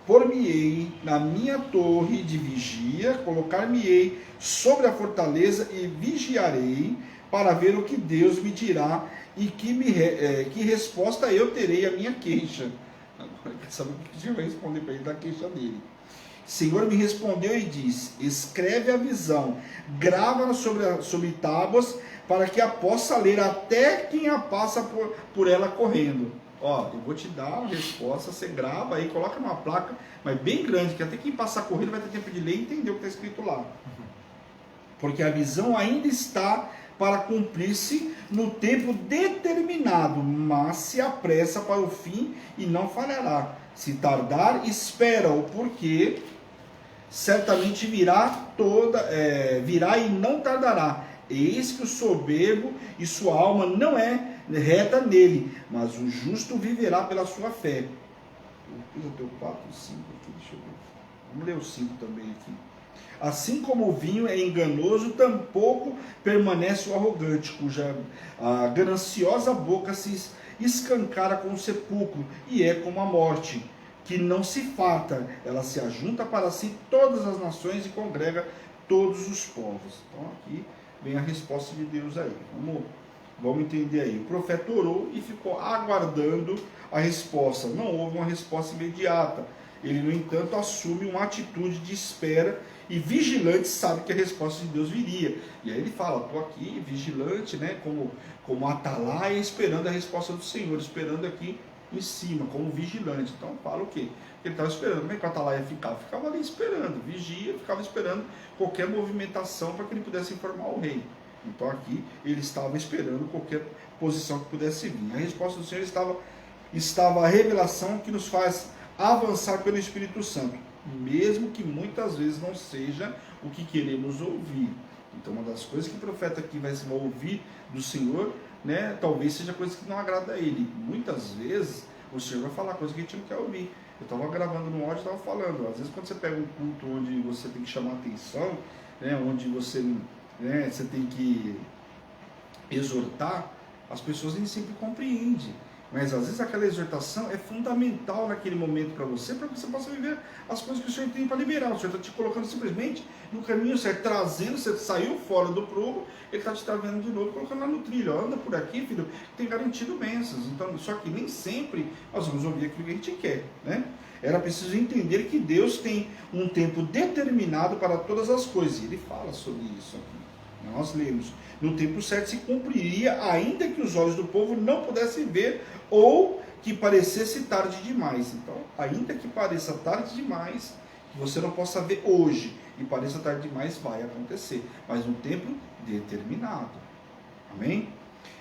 Por-me-ei na minha torre de vigia, colocar-me-ei sobre a fortaleza e vigiarei para ver o que Deus me dirá e que resposta eu terei à minha queixa. Agora quer saber o que Deus vai responder para ele da queixa dele. Senhor me respondeu e disse: escreve a visão, grava-na sobre tábuas, para que a possa ler até quem a passa por ela correndo. Ó, eu vou te dar a resposta, você grava aí, coloca numa placa, mas bem grande, que até quem passar correndo vai ter tempo de ler e entender o que está escrito lá. Porque a visão ainda está para cumprir-se no tempo determinado, mas se apressa para o fim e não falhará. Se tardar, espera-o, porque certamente virá e não tardará. Eis que o soberbo e sua alma não é reta nele, mas o justo viverá pela sua fé. Eu fiz até o 4 e 5 aqui, deixa eu ver. Vamos ler o 5 também aqui. Assim como o vinho é enganoso, tampouco permanece o arrogante, cuja a gananciosa boca se escancara com o sepulcro, e é como a morte, que não se farta, ela se ajunta para si todas as nações e congrega todos os povos. Então aqui vem a resposta de Deus aí. Vamos entender aí. O profeta orou e ficou aguardando a resposta. Não houve uma resposta imediata. Ele, no entanto, assume uma atitude de espera e vigilante, sabe que a resposta de Deus viria. E aí ele fala, estou aqui vigilante, né, como atalaia, esperando a resposta do Senhor, esperando aqui em cima, como vigilante. Então fala o quê? Ele estava esperando. Como é que o atalaia ficava? Ficava ali esperando, vigia, ficava esperando qualquer movimentação para que ele pudesse informar o rei. Então aqui ele estava esperando qualquer posição que pudesse vir. A resposta do Senhor estava a revelação que nos faz avançar pelo Espírito Santo, mesmo que muitas vezes não seja o que queremos ouvir. Então uma das coisas que o profeta aqui vai ouvir do Senhor, né, talvez seja coisa que não agrada a ele. Muitas vezes o Senhor vai falar coisa que a gente não quer ouvir. Eu estava gravando no áudio e estava falando, às vezes quando você pega um culto onde você tem que chamar atenção, né, onde você, né, você tem que exortar, as pessoas nem sempre compreendem. Mas às vezes aquela exortação é fundamental naquele momento para você possa viver as coisas que o Senhor tem para liberar. O Senhor está te colocando simplesmente no caminho certo, trazendo, você saiu fora do prumo, Ele está te trazendo de novo, colocando lá no trilho. Ó, anda por aqui, filho, tem garantido bênçãos. Então, só que nem sempre nós vamos ouvir aquilo que a gente quer, né? Era preciso entender que Deus tem um tempo determinado para todas as coisas. E Ele fala sobre isso aqui. Nós lemos. No tempo certo se cumpriria, ainda que os olhos do povo não pudessem ver, ou que parecesse tarde demais. Então, ainda que pareça tarde demais, que você não possa ver hoje, e pareça tarde demais, vai acontecer. Mas no tempo determinado. Amém?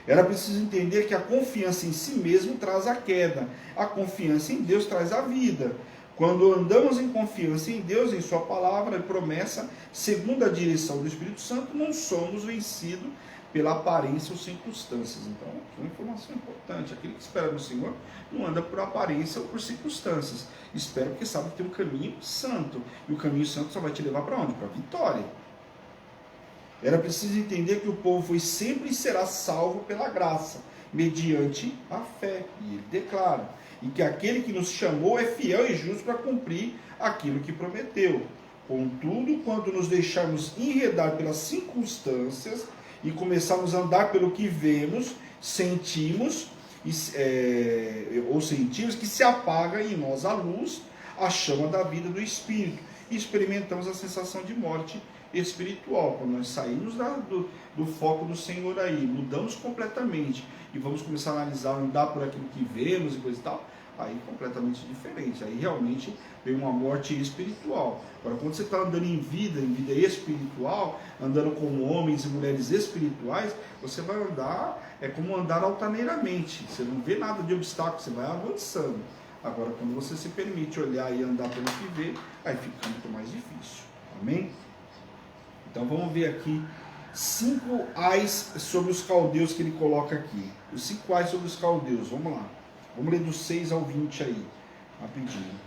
Era preciso entender que a confiança em si mesmo traz a queda. A confiança em Deus traz a vida. Quando andamos em confiança em Deus, em Sua palavra e promessa, segundo a direção do Espírito Santo, não somos vencidos pela aparência ou circunstâncias. Então, uma informação importante. Aquele que espera no Senhor não anda por aparência ou por circunstâncias. Espera porque sabe que tem um caminho santo. E o caminho santo só vai te levar para onde? Para a vitória. Era preciso entender que o povo foi sempre e será salvo pela graça, mediante a fé. E ele declara. E que aquele que nos chamou é fiel e justo para cumprir aquilo que prometeu. Contudo, quando nos deixarmos enredar pelas circunstâncias e começarmos a andar pelo que vemos, sentimos que se apaga em nós a luz, a chama da vida do Espírito, e experimentamos a sensação de morte espiritual. Quando nós saímos do foco do Senhor aí, mudamos completamente e vamos começar a analisar, andar por aquilo que vemos e coisa e tal, aí completamente diferente. Aí realmente vem uma morte espiritual. Agora, quando você está andando em vida espiritual, andando com homens e mulheres espirituais, você vai andar, é como andar altaneiramente. Você não vê nada de obstáculo, você vai avançando. Agora, quando você se permite olhar e andar pelo que vê, aí fica muito mais difícil. Amém? Então vamos ver aqui 5 ais sobre os caldeus que ele coloca aqui. Os 5 ais sobre os caldeus, vamos lá. Vamos ler do 6 ao 20 aí, rapidinho.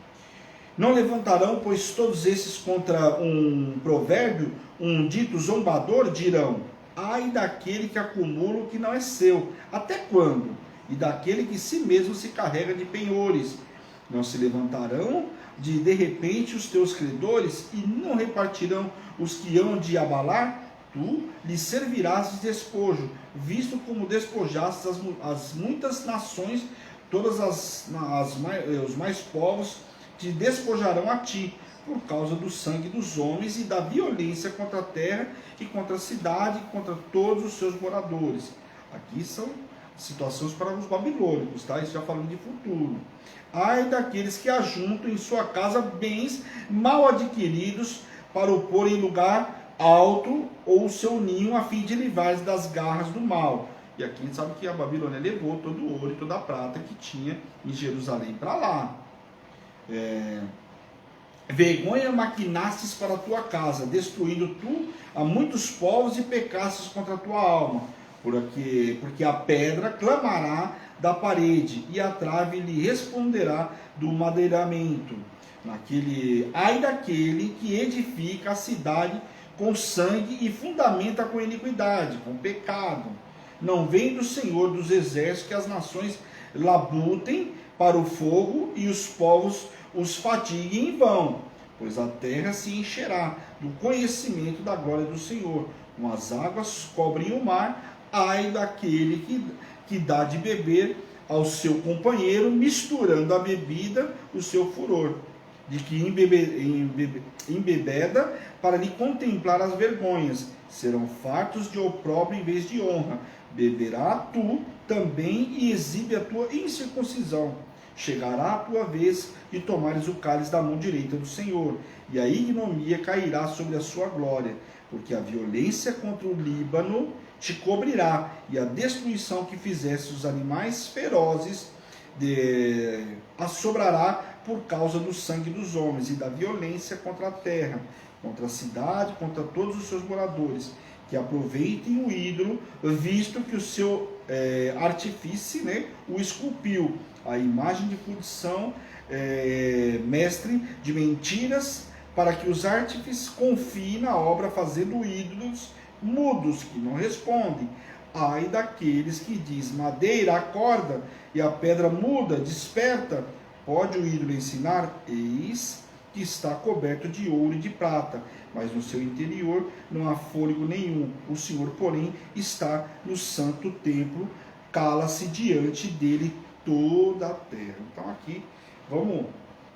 Não levantarão, pois todos esses contra um provérbio, um dito zombador, dirão: ai daquele que acumula o que não é seu, até quando? E daquele que si mesmo se carrega de penhores. Não se levantarão de repente os teus credores, e não repartirão os que hão de abalar? Tu lhes servirás de despojo, visto como despojaste as muitas nações, todas os mais povos te despojarão a ti, por causa do sangue dos homens e da violência contra a terra e contra a cidade e contra todos os seus moradores. Aqui são situações para os babilônicos, tá? Isso já falando de futuro. Ai daqueles que ajuntam em sua casa bens mal adquiridos para o pôr em lugar alto ou o seu ninho a fim de livrar-se das garras do mal. E aqui a gente sabe que a Babilônia levou todo o ouro e toda a prata que tinha em Jerusalém para lá. Vergonha maquinastes para a tua casa, destruindo tu a muitos povos e pecastes contra a tua alma. Porque a pedra clamará da parede e a trave lhe responderá do madeiramento. Ai daquele que edifica a cidade com sangue e fundamenta com iniquidade, com pecado. Não vem do Senhor dos exércitos que as nações labutem para o fogo e os povos os fatiguem em vão, pois a terra se encherá do conhecimento da glória do Senhor, como as águas cobrem o mar. Ai daquele que dá de beber ao seu companheiro, misturando a bebida o seu furor, de que embebeda para lhe contemplar as vergonhas. Serão fartos de opróbrio em vez de honra. Beberá tu também e exibe a tua incircuncisão. Chegará a tua vez de tomares o cálice da mão direita do Senhor, e a ignomia cairá sobre a sua glória, porque a violência contra o Líbano te cobrirá, e a destruição que fizesse os animais ferozes assobrará por causa do sangue dos homens e da violência contra a terra, contra a cidade, contra todos os seus moradores, que aproveitem o ídolo, visto que o seu artífice, o esculpiu, a imagem de fundição, mestre de mentiras, para que os artífices confiem na obra fazendo ídolos mudos que não respondem. Ai daqueles que diz madeira acorda e a pedra muda desperta. Pode o ídolo ensinar? Eis que está coberto de ouro e de prata, mas no seu interior não há fôlego nenhum. O Senhor, porém, está no santo templo, cala-se diante dele toda a terra. Então aqui, vamos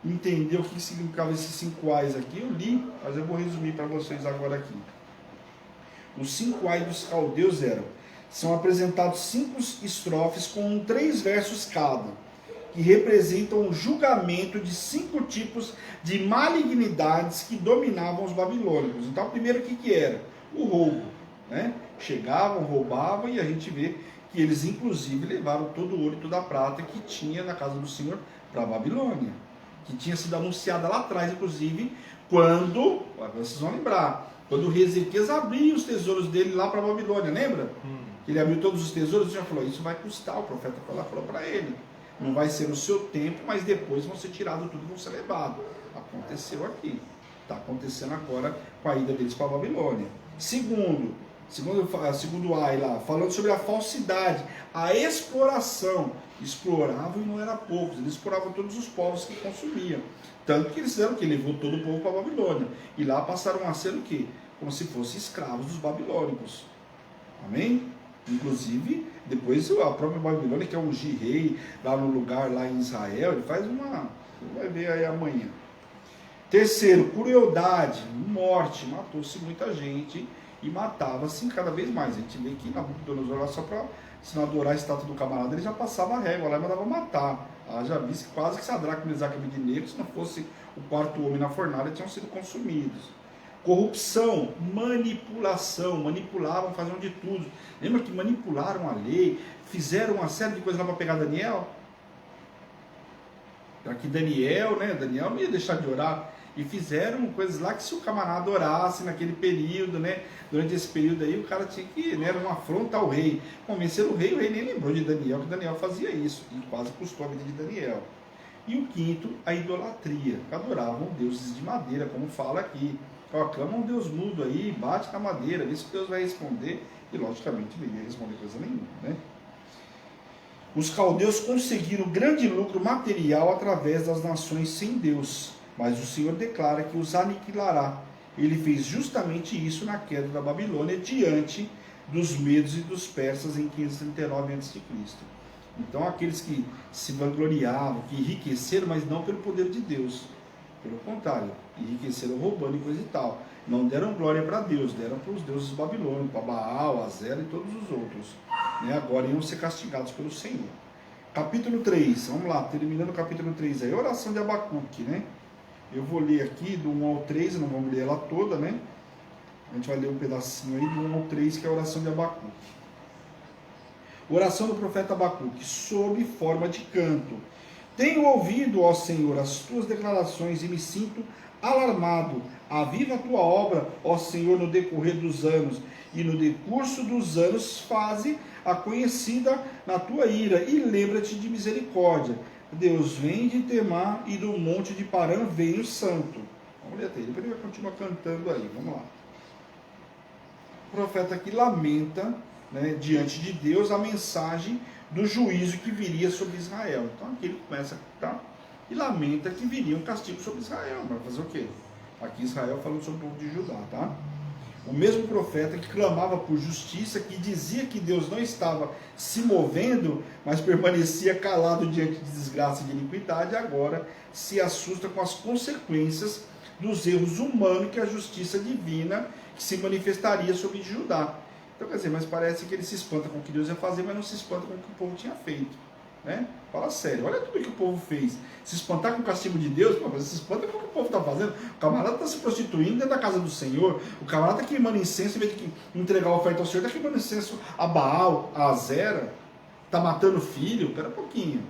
entender o que significava esses 5 ais aqui. Eu li, mas eu vou resumir para vocês agora aqui. Os 5 ais dos caldeus são apresentados 5 estrofes com 3 versos cada, que representam o julgamento de 5 tipos de malignidades que dominavam os babilônicos. Então, primeiro, o que era? O roubo, né? Chegavam, roubavam, e a gente vê que eles, inclusive, levaram todo o ouro e toda a prata que tinha na casa do Senhor para a Babilônia, que tinha sido anunciada lá atrás, inclusive, quando, vocês vão lembrar, quando o rei Ezequias abriu os tesouros dele lá para a Babilônia, lembra? Ele abriu todos os tesouros e já falou, isso vai custar, o profeta falou para ele. Não vai ser no seu tempo, mas depois vão ser tirados tudo e vão ser levados. Aconteceu aqui. Está acontecendo agora com a ida deles para a Babilônia. Segundo ai lá, falando sobre a falsidade, a exploração. Exploravam e não era poucos, eles exploravam todos os povos que consumiam. Tanto que eles fizeram que levou todo o povo para a Babilônia. E lá passaram a ser o quê? Como se fossem escravos dos babilônicos. Amém? Inclusive, depois a própria Babilônia, que é um rei lá no lugar, lá em Israel, ele faz uma... Você vai ver aí amanhã. Terceiro, crueldade, morte, matou-se muita gente e matava-se cada vez mais. A gente vê que Nabucodonosor, lá só para se não adorar a estátua do camarada, ele já passava a régua lá e mandava matar. Já vi quase que Sadraque, Mesaque e Abednego, se não fosse o 4º homem na fornalha, tinham sido consumidos. Corrupção, manipulação, manipulavam, faziam de tudo. Lembra que manipularam a lei, fizeram uma série de coisas lá para pegar Daniel? Para que Daniel não ia deixar de orar. E fizeram coisas lá que se o camarada orasse naquele período, durante esse período aí, o cara tinha que, era uma afronta ao rei. Convencer o rei nem lembrou de Daniel, que Daniel fazia isso, e quase custou a vida de Daniel. E o 5º, a idolatria, que adoravam deuses de madeira, como fala aqui. Clama um Deus mudo aí, bate na madeira, vê se Deus vai responder, e logicamente não ia responder coisa nenhuma, Os caldeus conseguiram grande lucro material através das nações sem Deus, mas o Senhor declara que os aniquilará. Ele fez justamente isso na queda da Babilônia, diante dos medos e dos persas em 539 a.C. Então aqueles que se vangloriavam, que enriqueceram, mas não pelo poder de Deus, pelo contrário, enriqueceram roubando e coisa e tal. Não deram glória para Deus, deram para os deuses babilônicos, para Baal, Azera e todos os outros. Agora iam ser castigados pelo Senhor. Capítulo 3, vamos lá, terminando o capítulo 3 aí, oração de Abacuque, Eu vou ler aqui do 1 ao 3, não vamos ler ela toda, A gente vai ler um pedacinho aí do 1 ao 3, que é a oração de Abacuque. Oração do profeta Abacuque, sob forma de canto. Tenho ouvido, ó Senhor, as tuas declarações e me sinto alarmado. Aviva a tua obra, ó Senhor, no decorrer dos anos, e no decurso dos anos faze a conhecida na tua ira, e lembra-te de misericórdia. Deus vem de Temá, e do monte de Parã vem o santo. Vamos ler até aí, depois ele vai continuar cantando aí, vamos lá. O profeta aqui lamenta, diante de Deus, a mensagem do juízo que viria sobre Israel. Então aqui ele começa a cantar e lamenta que viria um castigo sobre Israel. Vai fazer o quê? Aqui Israel falando sobre o povo de Judá, tá? O mesmo profeta que clamava por justiça, que dizia que Deus não estava se movendo, mas permanecia calado diante de desgraça e de iniquidade, agora se assusta com as consequências dos erros humanos que a justiça divina que se manifestaria sobre Judá. Então, quer dizer, mas parece que ele se espanta com o que Deus ia fazer, mas não se espanta com o que o povo tinha feito. Fala sério, olha tudo que o povo fez. Se espantar com o castigo de Deus, mas se espanta com o que o povo está fazendo. O camarada está se prostituindo dentro da casa do Senhor. O camarada está queimando incenso, em vez de entregar a oferta ao Senhor, está queimando incenso a Baal, a Azera. Está matando filho. Espera um pouquinho.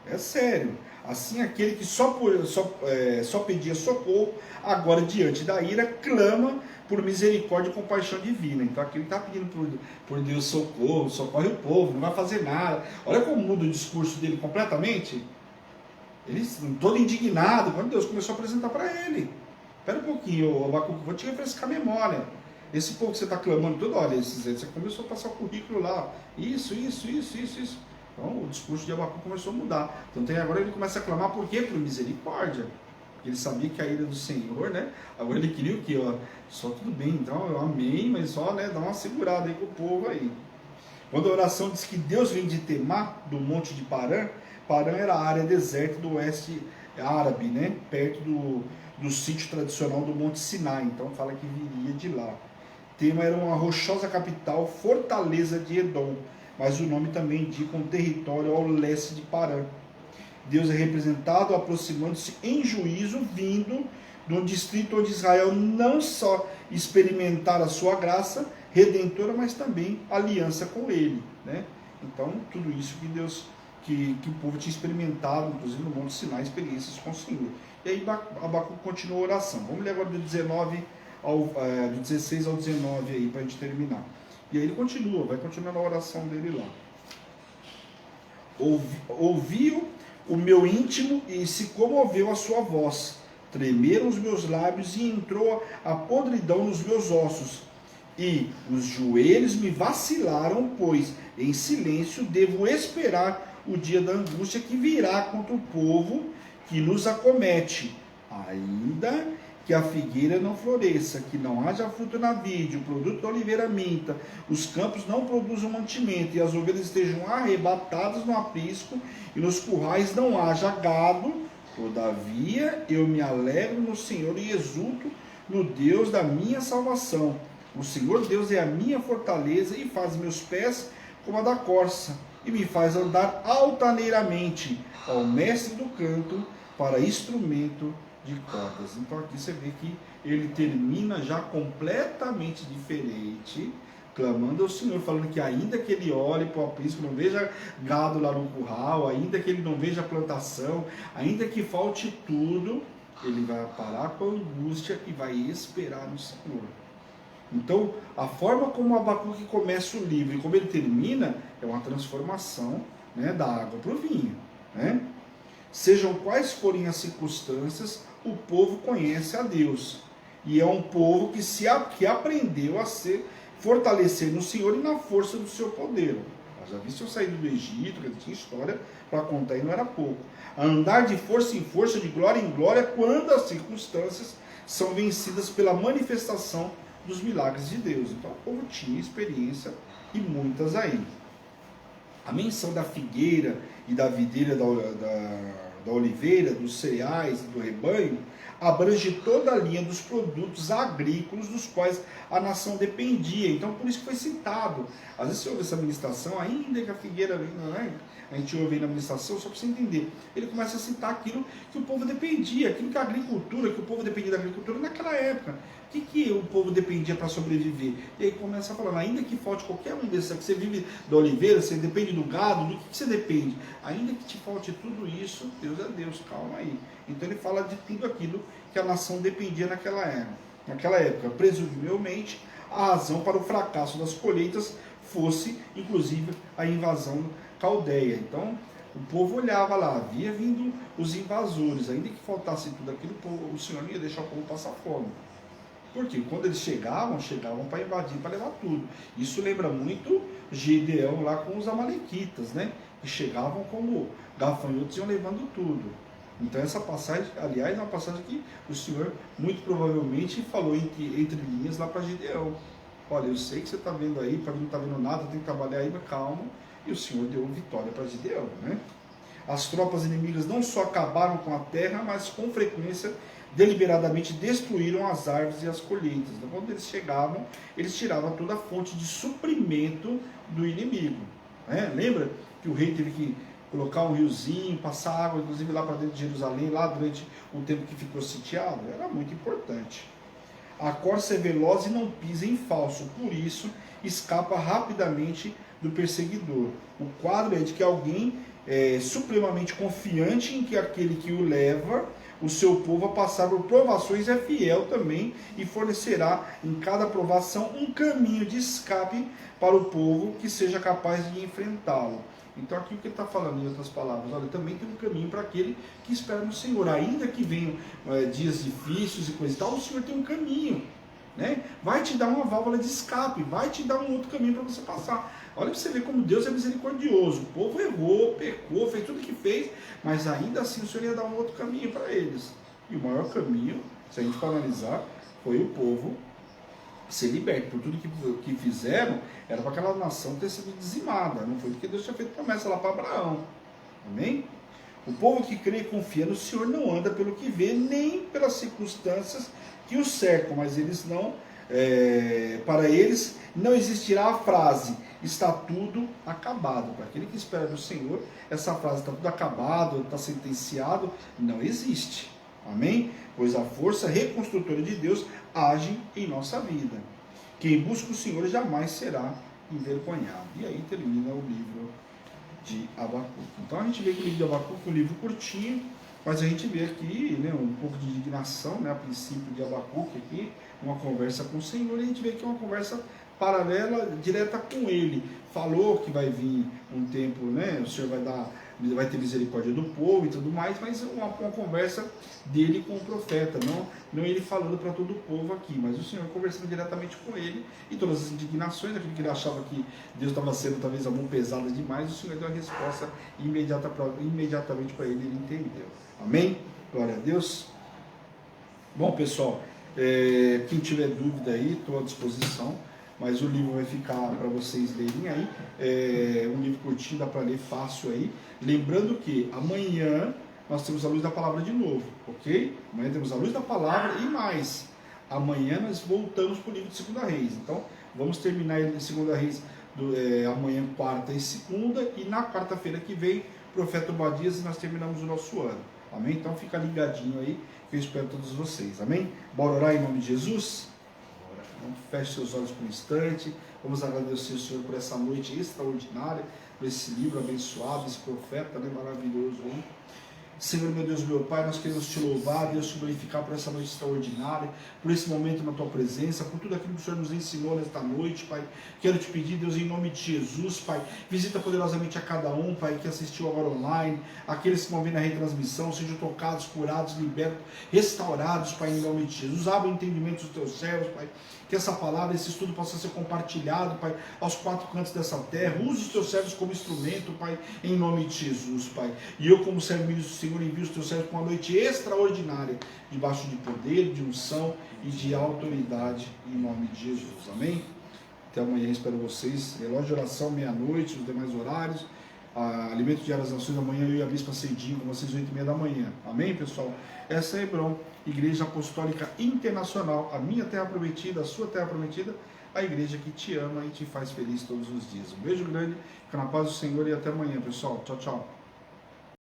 É sério. Assim, aquele que só pedia socorro, agora diante da ira, clama por misericórdia e compaixão divina. Então aqui ele está pedindo por Deus socorre o povo, não vai fazer nada. Olha como muda o discurso dele completamente. Ele, todo indignado, quando Deus começou a apresentar para ele. Espera um pouquinho, Abacuque, vou te refrescar a memória. Esse povo que você está clamando tudo, olha, você começou a passar o currículo lá. Isso. Então o discurso de Abacuque começou a mudar. Então agora ele começa a clamar, por quê? Por misericórdia. Porque ele sabia que a ira do Senhor, né? Agora ele queria o quê? Ó, só tudo bem, então eu amei, mas só, né, dá uma segurada aí com o povo aí. Quando a oração diz que Deus vem de Temá, do monte de Parã, Parã era a área deserta do oeste árabe, né? Perto do sítio tradicional do Monte Sinai, então fala que viria de lá. Tema era uma rochosa capital, fortaleza de Edom, mas o nome também indica um território ao leste de Parã. Deus é representado aproximando-se em juízo, vindo de um distrito onde Israel não só experimentar a sua graça redentora, mas também aliança com ele, né? Então, tudo isso que Deus, que o povo tinha experimentado, inclusive no Monte Sinai, experiências com o Senhor. E aí Abacuque continua a oração. Vamos ler agora do 16 ao 19 aí, para a gente terminar. E aí ele continua, vai continuar na oração dele lá. Ouviu o meu íntimo e se comoveu a sua voz. Tremeram os meus lábios e entrou a podridão nos meus ossos. E os joelhos me vacilaram, pois em silêncio devo esperar o dia da angústia que virá contra o povo que nos acomete. Ainda que a figueira não floresça, que não haja fruto na vide, o produto da oliveira minta, os campos não produzam mantimento, e as ovelhas estejam arrebatadas no aprisco, e nos currais não haja gado, todavia eu me alegro no Senhor e exulto no Deus da minha salvação. O Senhor Deus é a minha fortaleza e faz meus pés como a da corça, e me faz andar altaneiramente ao mestre do canto para instrumento de cordas. Então aqui você vê que ele termina já completamente diferente, clamando ao Senhor, falando que ainda que ele olhe para o aprisco, não veja gado lá no curral, ainda que ele não veja plantação, ainda que falte tudo, ele vai parar com a angústia e vai esperar no Senhor. Então, a forma como Abacuque começa o livro e como ele termina é uma transformação, né, da água para o vinho, né? Sejam quais forem as circunstâncias, o povo conhece a Deus. E é um povo que aprendeu a se fortalecer no Senhor e na força do seu poder. Já vi se eu saí do Egito, que tinha história para contar e não era pouco. A andar de força em força, de glória em glória, quando as circunstâncias são vencidas pela manifestação dos milagres de Deus. Então o povo tinha experiência e muitas aí. A menção da figueira e da videira da oliveira, dos cereais e do rebanho, abrange toda a linha dos produtos agrícolas dos quais a nação dependia. Então, por isso que foi citado. Às vezes você ouve essa ministração, ainda que a figueira, né? A gente ouve aí na ministração, só para você entender. Ele começa a citar aquilo que o povo dependia, aquilo que a agricultura, que o povo dependia da agricultura naquela época. O que o povo dependia para sobreviver? E aí começa a falar, ainda que falte qualquer um desses, que você vive da oliveira, você depende do gado, do que você depende? Ainda que te falte tudo isso, Deus é Deus, calma aí. Então ele fala de tudo aquilo que a nação dependia naquela época. Presumivelmente, a razão para o fracasso das colheitas fosse, inclusive, a invasão caldeia. Então, o povo olhava lá, havia vindo os invasores, ainda que faltasse tudo aquilo, o Senhor não ia deixar o povo passar fome. Porque quando eles chegavam para invadir, para levar tudo. Isso lembra muito Gideão lá com os amalequitas, né? Que chegavam como gafanhotos e iam levando tudo. Então essa passagem, aliás, é uma passagem que o Senhor muito provavelmente falou entre linhas lá para Gideão. Olha, eu sei que você está vendo aí, para mim não está vendo nada, tem que trabalhar aí, mas calma. E o Senhor deu vitória para Gideão, né? As tropas inimigas não só acabaram com a terra, mas com frequência deliberadamente destruíram as árvores e as colheitas. Então, quando eles chegavam, eles tiravam toda a fonte de suprimento do inimigo, né? Lembra que o rei teve que colocar um riozinho, passar água, inclusive lá para dentro de Jerusalém, lá durante o tempo que ficou sitiado? Era muito importante. A corça é veloz e não pisa em falso, por isso escapa rapidamente do perseguidor. O quadro é de que alguém supremamente confiante em que aquele que o leva, o seu povo, a passar por provações é fiel também e fornecerá em cada provação um caminho de escape para o povo que seja capaz de enfrentá-lo. Então aqui o que ele está falando em outras palavras, olha, também tem um caminho para aquele que espera no Senhor, ainda que venham dias difíceis e coisa e tal, o Senhor tem um caminho, né? Vai te dar uma válvula de escape, vai te dar um outro caminho para você passar. Olha para você ver como Deus é misericordioso, o povo errou, pecou, fez tudo o que fez, mas ainda assim o Senhor ia dar um outro caminho para eles, e o maior caminho, se a gente for analisar, foi o povo ser liberto. Por tudo que fizeram, era para aquela nação ter sido dizimada, não foi porque Deus tinha feito promessa lá para Abraão. Amém? O povo que crê e confia no Senhor não anda pelo que vê, nem pelas circunstâncias que o cercam, mas eles não, para eles não existirá a frase, está tudo acabado. Para aquele que espera no Senhor, essa frase está tudo acabado, está sentenciado, não existe. Amém? Pois a força reconstrutora de Deus age em nossa vida. Quem busca o Senhor jamais será envergonhado. E aí termina o livro de Abacuque. Então a gente vê que o livro de Abacuque é um livro curtinho, mas a gente vê aqui, né, um pouco de indignação, né, a princípio de Abacuque aqui, uma conversa com o Senhor, e a gente vê que é uma conversa paralela, direta com ele. Falou que vai vir um tempo, né, o Senhor vai ter misericórdia do povo e tudo mais, mas uma conversa dele com o profeta, não ele falando para todo o povo aqui, mas o Senhor conversando diretamente com ele, e todas as indignações, aquilo que ele achava que Deus estava sendo talvez a mão pesada demais, o Senhor deu a resposta imediatamente para ele, ele entendeu. Amém? Glória a Deus. Bom, pessoal, quem tiver dúvida aí, estou à disposição, mas o livro vai ficar para vocês lerem aí, um livro curtinho, dá para ler fácil aí, lembrando que amanhã nós temos a luz da palavra de novo, ok? Amanhã temos a luz da palavra e mais, amanhã nós voltamos para o livro de 2 Reis, então vamos terminar ele de 2 Reis amanhã, quarta e segunda, e na quarta-feira que vem, profeta Obadias, e nós terminamos o nosso ano, amém? Então fica ligadinho aí, que eu espero todos vocês, amém? Bora orar em nome de Jesus? Então, feche seus olhos por um instante, vamos agradecer ao Senhor por essa noite extraordinária, por esse livro abençoado, esse profeta, né, maravilhoso aí. Senhor, meu Deus, meu Pai, nós queremos te louvar, Deus, te glorificar por essa noite extraordinária, por esse momento na Tua presença, por tudo aquilo que o Senhor nos ensinou nesta noite, Pai. Quero te pedir, Deus, em nome de Jesus, Pai, visita poderosamente a cada um, Pai, que assistiu agora online, aqueles que vão ver na retransmissão, sejam tocados, curados, libertos, restaurados, Pai, em nome de Jesus. Abre o entendimento dos Teus servos, Pai, que essa palavra, esse estudo possa ser compartilhado, Pai, aos 4 cantos dessa terra. Use os Teus servos como instrumento, Pai, em nome de Jesus, Pai. E eu, como servo do Senhor, envio os Teus servos para uma noite extraordinária, debaixo de poder, de unção e de autoridade, em nome de Jesus. Amém? Até amanhã, espero vocês. Relógio de oração, meia-noite, os demais horários. Alimento diário das Nações, amanhã eu e a Bispa cedinho com vocês, 8h30 da manhã. Amém, pessoal? Essa é Hebron, Igreja Apostólica Internacional, a minha terra prometida, a sua terra prometida, a igreja que te ama e te faz feliz todos os dias. Um beijo grande, fica na paz do Senhor e até amanhã, pessoal. Tchau, tchau.